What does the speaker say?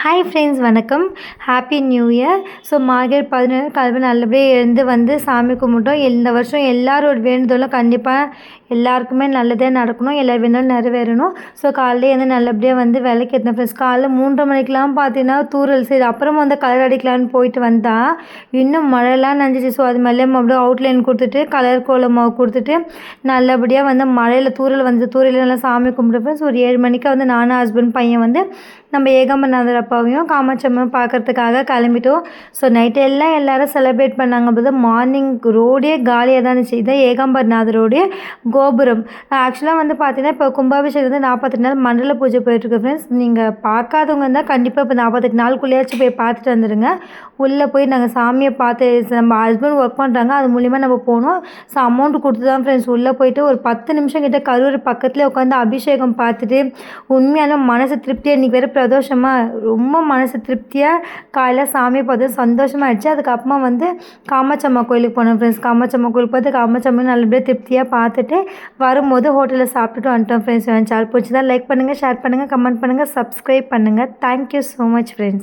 Hi friends, வணக்கம். Happy new year. So மார்கழி 17 காலையில நல்லபடியாக எழுந்து வந்து சாமி கும்பிட்டோம். இந்த வருஷம் எல்லாரோட வேண்டுதலும் கண்டிப்பாக எல்லாருக்குமே நல்லதே நடக்கணும், எல்லா வேண்டுதலும் நிறைவேறணும். ஸோ காலையிலே எழுந்து நல்லபடியாக வந்து விளக்கேற்றினேன் ஃப்ரெண்ட்ஸ். காலைல 3:30 மணிக்கெலாம் பார்த்தீங்கன்னா தூறல், சரி அப்புறமா வந்து கலர் அடிக்கலான்னு போயிட்டு வந்தால் இன்னும் மழைலாம் நனைஞ்சிச்சு. ஸோ அது மேலே அப்படியே அவுட்லைன் கொடுத்துட்டு கலர் கோலமாவு கொடுத்துட்டு நல்லபடியாக வந்து மழையில் தூறல் வந்து தூரல் நல்லா சாமி கும்பிட்டு ஃப்ரெண்ட்ஸ். ஒரு 7 மணிக்கு வந்து நானும் ஹஸ்பண்ட் பையன் வந்து நம்ம ஏகாம்பரநாதர் அப்பாவையும் காமாட்சி அம்மாவையும் பார்க்கறதுக்காக கிளம்பிட்டோம். ஸோ நைட்டு எல்லோரும் செலிப்ரேட் பண்ணாங்க. போது மார்னிங் ரோடே காலியாக தான் இருந்துச்சு. இதான் ஏகாம்பரநாதரோடைய கோபுரம். ஆக்சுவலாக வந்து பார்த்தீங்கன்னா இப்போ கும்பாபிஷேகம் வந்து 48 நாள் மண்டல பூஜை போயிட்டுருக்கு ஃப்ரெண்ட்ஸ். நீங்கள் பார்க்காதவங்க இருந்தால் கண்டிப்பாக இப்போ 48 நாளுக்குள்ளேயாச்சும் போய் பார்த்துட்டு வந்துடுங்க. உள்ளே போய் நாங்கள் சாமியை பார்த்து நம்ம ஹஸ்பண்ட் ஒர்க் பண்ணுறாங்க, அது மூலிமா நம்ம போனோம். ஸோ அமௌண்ட் கொடுத்து தான் ஃப்ரெண்ட்ஸ் உள்ளே போயிட்டு ஒரு 10 நிமிஷம் கிட்ட கரூர் பக்கத்துலேயே உட்காந்து அபிஷேகம் பார்த்துட்டு உண்மையான மனசு திருப்தியாக, இன்றைக்கி வேறு பிரதோஷமாக ரொம்ப மனசு திருப்தியாக காலையில் சாமியை பார்த்து சந்தோஷமாகிடுச்சு. அதுக்கப்புறமா வந்து காமாட்சம்மா கோயிலுக்கு போனோம் ஃப்ரெண்ட்ஸ். காமாட்சம்மா கோயிலுக்கு பார்த்து காமாட்சம்மா நல்லபடியாக திருப்தியாக பார்த்துட்டு வரும்போது ஹோட்டலில் சாப்பிட்டுட்டு வந்துட்டோம் ஃப்ரெண்ட்ஸ். சேனல் பிடிச்சதா லைக் பண்ணுங்கள், ஷேர் பண்ணுங்கள், கமெண்ட் பண்ணுங்கள், சப்ஸ்கிரைப் பண்ணுங்கள். Thank you so much friends.